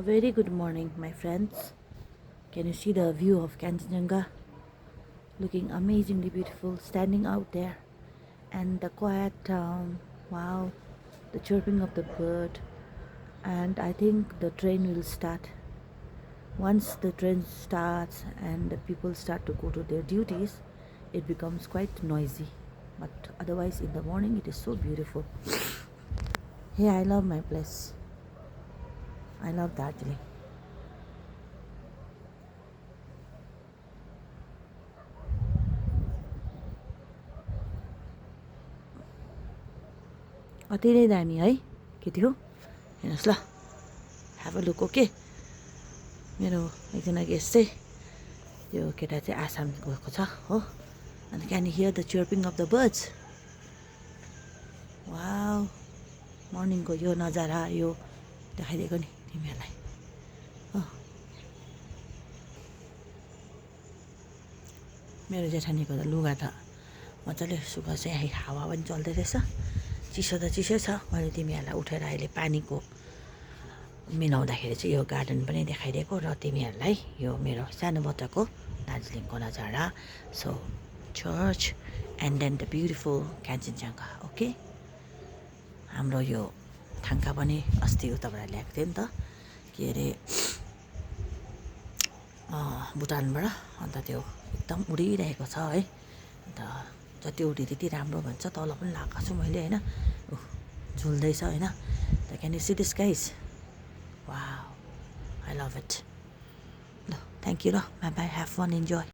very good morning, my friends. Can you see the view of Kanchenjunga? Looking amazingly beautiful, standing out there. And the quiet town, wow, the chirping of the bird. And I think the train will start. Once the train starts and the people start to go to their duties, it becomes quite noisy. But otherwise, in the morning, it is so beautiful. Hey, I love my place. I love Darjeeling. अति नै दामी है के थियो हेर्नुहोस् ल have a look okay मेरो एकजना गेस्ट चाहिँ यो केटा चाहिँ आसाम गएको छ हो अनि can you hear the chirping of the birds wow मर्निङको यो नजारा यो देखाइदिएको नि तिमीहरूलाई हो मेरो जेठानीको त लुगा त मजाले सुक्खा चाहिँ हावा पनि चल्दै रहेछ चिसो त चिसै छ मैले तिमीहरूलाई उठेर अहिले पानीको मिलाउँदाखेरि चाहिँ यो गार्डन पनि देखाइदिएको र तिमीहरूलाई यो मेरो सानो बच्चाको दार्जिलिङको नजारा so church and then the beautiful Kanchenjunga okay हाम्रो यो थाङ्का पनि अस्ति उताबाट ल्याएको थियो नि त के अरे भुटानबाट अन्त त्यो एकदम उडिरहेको छ है अन्त जति उडी त्यति राम्रो भन्छ तल पनि लगाएको छु मैले होइन झुल्दैछ होइन the can you see this guys wow I love it ल थ्याङ्क यू ल bye bye have fun enjoy